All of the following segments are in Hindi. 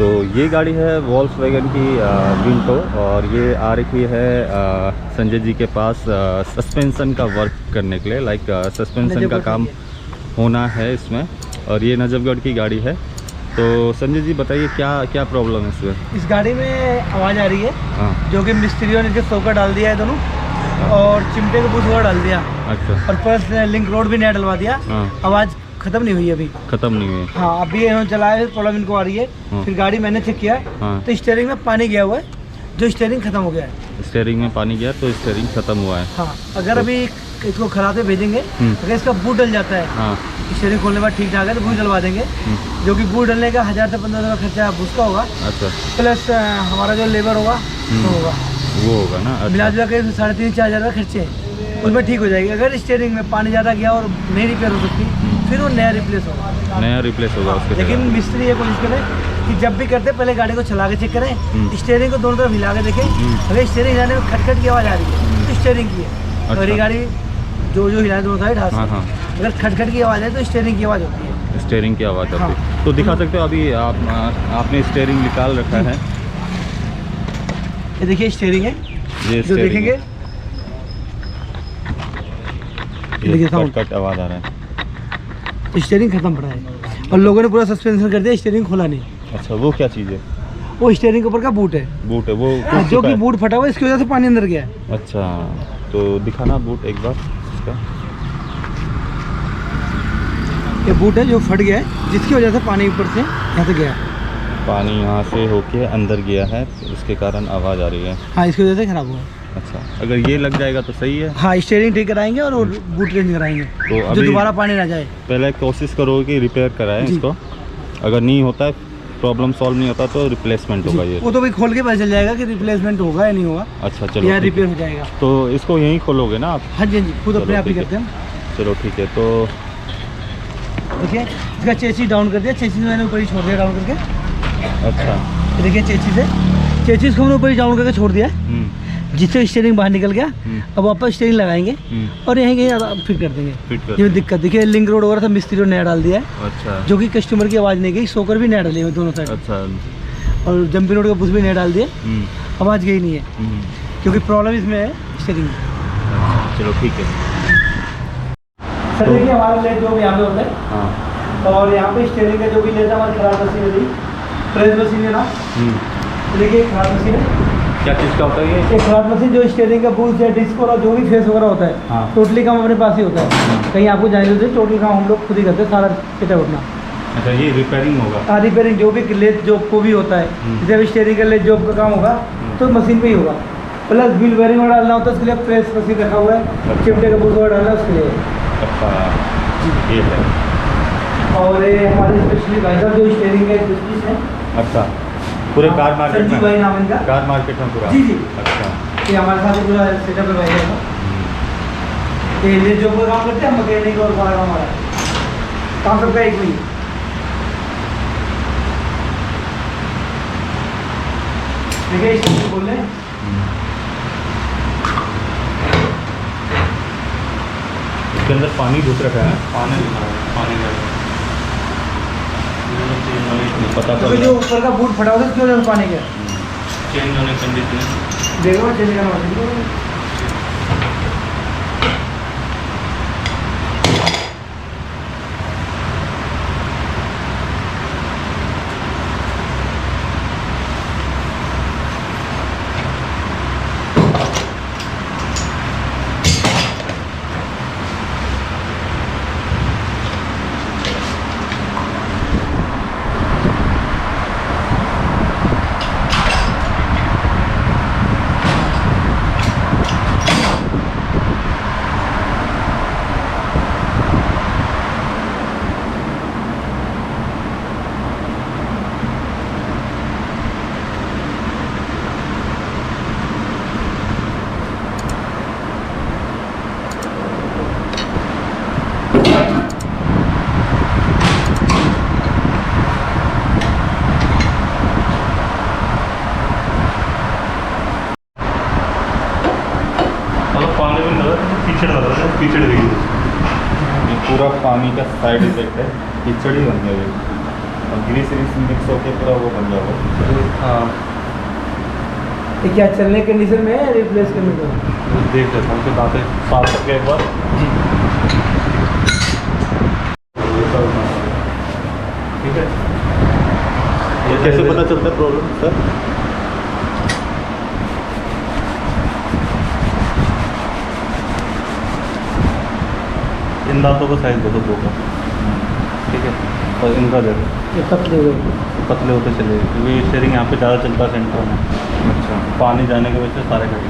तो ये गाड़ी है वॉल्क्सवैगन की विंटो, और ये आ रही है संजय जी के पास सस्पेंशन का वर्क करने के लिए, लाइक सस्पेंशन का काम होना है इसमें। और ये नजफगढ़ की गाड़ी है। तो संजय जी बताइए क्या क्या प्रॉब्लम है इसमें? इस गाड़ी में आवाज़ आ रही है। हाँ। जो कि मिस्त्रियों ने जो सोकर डाल दिया है दोनों। हाँ। और चिमटे का बूथ वगैरह डाल दिया। अच्छा। और प्लस लिंक रोड भी नया डलवा दिया। हाँ। आवाज़ खत्म नहीं हुई अभी। खत्म नहीं हुई? हाँ, अभी इन्होंने चलाया है, प्रॉब्लम इनको आ रही है। हाँ। फिर गाड़ी मैंने चेक किया। हाँ। तो स्टीयरिंग में पानी गया हुआ है, जो स्टीयरिंग खत्म हो गया है। स्टीयरिंग में पानी गया तो स्टीयरिंग खत्म हुआ है। हाँ, अगर तो अभी इसको खराते भेजेंगे, अगर इसका बूट डल जाता है, हाँ, स्टीयरिंग खोलने के बाद ठीक ठाक है तो बूट डलवा देंगे। जो कि बूट डलने का 1000 से 1500 खर्चा उसका होगा। अच्छा। प्लस हमारा जो लेबर होगा तो होगा, वो होगा ना। अच्छा। मिला जुला के 3500-4000 रुपये खर्चे, उसमें ठीक हो जाएगी। अगर स्टीयरिंग में पानी ज़्यादा गया और नहीं रिपेयर हो सकती, फिर वो नया रिप्लेस होगा। नया रिप्लेस होगा उसके। लेकिन मिस्त्री ये कोशिश करें कि जब भी करते पहले गाड़ी को चला के चेक करें, स्टीयरिंग को दोनों तरफ हिला के देखें। अगर स्टीयरिंग हिलाने में खटखट की आवाज़ आ रही है तो स्टीयरिंग की है। और ये गाड़ी जो हिलाने दोनों साइड हाथ से, अगर खटखट की आवाज़ है तो स्टीयरिंग की आवाज़ होती है। स्टीयरिंग की आवाज़ होती है। तो दिखा सकते हो अभी आपने स्टीयरिंग निकाल रखा है। ये देखिए स्टीयरिंग है, ये जो देखेंगे देखिए कट आवाज़ आ रहा है। तो स्टीयरिंग खत्म पड़ा है और लोगों ने पूरा सस्पेंशन कर दिया, स्टीयरिंग खोला नहीं। अच्छा, वो क्या चीज़ है? वो स्टीयरिंग के ऊपर का बूट है। बूट है वो जो कि बूट फटा हुआ है, इसकी वजह से पानी अंदर गया है। अच्छा, तो दिखाना बूट एक बार इसका। ये बूट है जो फट गया है, जिसकी वजह से पानी ऊपर से यहाँ से गया। पानी यहाँ से होके अंदर गया है, उसके कारण आवाज़ आ रही है। हाँ, इसकी वजह से खराब हुआ है। अच्छा, अगर ये लग जाएगा तो सही है। हाँ, स्टीयरिंग ठीक कराएंगे और बूट चेंज कराएंगे तो जो दोबारा पानी ना जाए। पहले कोशिश करो कि रिपेयर कराएं इसको। अगर नहीं होता है, प्रॉब्लम सॉल्व नहीं होता तो रिप्लेसमेंट होगा। ये वो तो भाई खोल के पता चल जाएगा कि रिप्लेसमेंट होगा या नहीं होगा। अच्छा, चलो या रिपेयर हो जाएगा। तो इसको यहीं खोलोगे ना आप? हाँ जी, हाँ जी, खुद अपने आप ही करते हैं। चलो ठीक है। तो देखिए इसका चेसी डाउन कर दिया, चेसी मैंने ऊपर ही छोड़ दिया डाउन करके। अच्छा, देखिए चेसिस को हमने ऊपर ही डाउन करके छोड़ दिया, जिससे स्टीयरिंग बाहर निकल गया। अब वापस स्टीयरिंग लगाएंगे और यहीं कहीं फिट कर देंगे। ये दिक्कत देखिए, लिंक रोड वगैरह था, मिस्त्री ने नया डाल दिया है। अच्छा। जो कि कस्टमर की आवाज़ नहीं गई, सोकर भी नया डाले हुए दोनों साइड। अच्छा। और जंपिंग रोड का बुश भी नया डाल दिया, आवाज़ गई नहीं है, क्योंकि प्रॉब्लम इसमें है स्टीयरिंग। चलो ठीक है सर। देखिए हमारा लेट जो भी यहाँ पे होता है। हाँ। और यहाँ पे स्टीयरिंग का जो भी लेता है हमारी खराब मशीन है, प्रेस मशीन है ना। देखिए खराब मशीन है। क्या चीज़ का होता है ये? खराब मशीन जो स्टीयरिंग का बूथ या डिस्क और जो भी फेस वगैरह होता है। हाँ। टोटली काम अपने पास ही होता है, कहीं आपको जाने होते हैं। टोटल काम हम लोग खुद ही करते हैं, सारा सेटअप अपना। अच्छा, ये रिपेयरिंग होगा? हाँ, रिपेयरिंग जो भी लेथ जॉब को भी होता है, जैसे स्टीयरिंग का लेथ जॉब का काम होगा तो मशीन पे ही होगा। प्लस व्हील बेयरिंग वगैरह डालना होता है, उसके लिए प्रेस मशीन रखा हुआ है। चिमटे का बूथ वगैरह डालना है उसके लिए। अच्छा, ये है। और ये हमारे स्पेशली भाई साहब जो स्टीयरिंग का स्पेशलिस्ट है। अच्छा, पूरे कार मार्केट में? भाई नाम इनका, कार मार्केट में पूरा? जी जी। अच्छा, ये हमारे साथ पूरा सेटअप है भाई का। ये ले जो काम करते हैं हम, मैकेनिक और सारा काम हमारा काम सबका एक ही। देखिए इसको बोल रहे हैं, इसके अंदर पानी घुस रखा है। पानी पता तो जो ऊपर का बूट फटा हुआ था, क्यों पानी गया? चेंज होने कंडीशन देखो, चेंज करना होगा। कीचड़ गई, पूरा पानी का साइड इफेक्ट है, कीचड़ ही बन गया। और ग्रीस व्रीस मिक्स होकर पूरा वो बन जाएगा। हाँ, ये क्या चलने कंडीशन में है रिप्लेस करने को? देख लेता हूँ, दांतें साफ करके एक बार। ठीक है, ये कैसे पता चलता है प्रॉब्लम सर? इन दांतों का साइज देखो दो का, ठीक है, और इनका देखो ये पतले होते चले गए, क्योंकि स्टीयरिंग यहाँ पे ज़्यादा चलता है सेंटर में। अच्छा, पानी जाने की वजह से सारे कट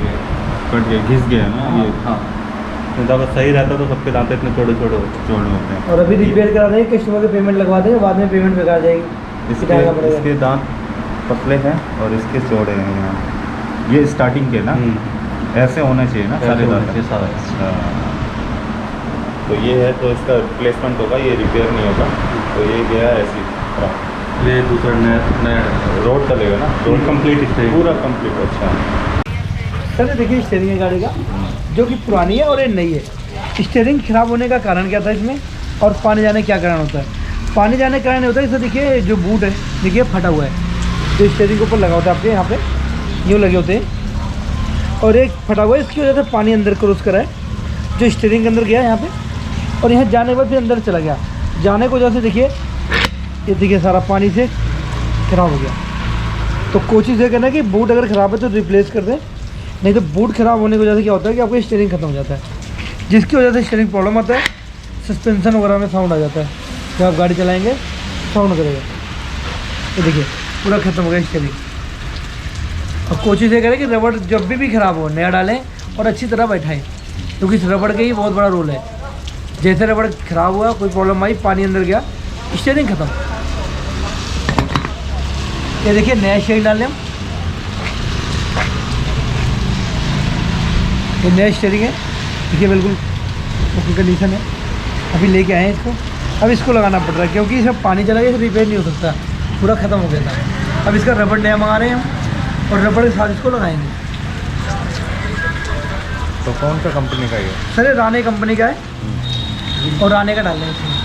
गए, घिस गए ना ये। हाँ, अगर सही रहता तो सबके दांत इतने छोटे होते हैं। और अभी रिपेयर करा देंगे, कस्टमर के पेमेंट लगवा देंगे, बाद में पेमेंट बेकार जाएगी। इसके दांत पतले हैं और इसके चौड़े हैं यहाँ, ये स्टार्टिंग के ना ऐसे होने चाहिए ना सारे दांत। अच्छा, तो ये है, तो इसका रिप्लेसमेंट होगा, ये रिपेयर नहीं होगा। तो ये गया ऐसी, ये दूसरा नया रोड चलेगा ना, रोड कंप्लीट पूरा कंप्लीट। अच्छा सर, देखिए स्टीयरिंग है गाड़ी का, जो कि पुरानी है और ये नई है। स्टीयरिंग खराब होने का कारण क्या था इसमें, और पानी जाने क्या कारण होता है? पानी जाने का कारण होता है, इसे देखिए जो बूट है देखिए फटा हुआ है, जो स्टीयरिंग के ऊपर लगा होता है आपके यहाँ पे, यूँ लगे होते हैं, और एक फटा हुआ है, इसकी वजह से पानी अंदर क्रॉस करा है, जो स्टीयरिंग के अंदर गया यहाँ पे, और यहाँ जाने के बाद फिर अंदर चला गया। जाने की वजह से देखिए, ये देखिए सारा पानी से ख़राब हो गया। तो कोशिश ये करना कि बूट अगर ख़राब है तो रिप्लेस कर दें, नहीं तो बूट ख़राब होने की वजह से क्या होता है कि आपका स्टीयरिंग खत्म हो जाता है, जिसकी वजह से स्टीयरिंग प्रॉब्लम आता है, सस्पेंशन वगैरह में साउंड आ जाता है, जब आप गाड़ी चलाएंगे साउंड करेगा। तो देखिए पूरा ख़त्म हो गया स्टीयरिंग। और कोशिश ये करें कि रबड़ जब भी ख़राब हो नया डालें और अच्छी तरह बैठाएं, क्योंकि इस रबड़ का ही बहुत बड़ा रोल है। जैसे रबड़ ख़राब हुआ, कोई प्रॉब्लम आई, पानी अंदर गया, स्टीयरिंग ख़त्म। ये देखिए नया स्टीयरिंग डाल लें हम, ये नया स्टीयरिंग है, देखिए बिल्कुल ओके कंडीशन है। अभी लेके आए हैं इसको, अब इसको लगाना पड़ रहा है, क्योंकि इसमें पानी चला गया, रिपेयर नहीं हो सकता, पूरा ख़त्म हो गया था। अब इसका रबड़ नया मंगा रहे हैं हम, और रबड़ के साथ इसको लगाएंगे। तो कौन सा कंपनी का है? सर ये राने कंपनी का है, और राने का डाल रहे हैं इसमें।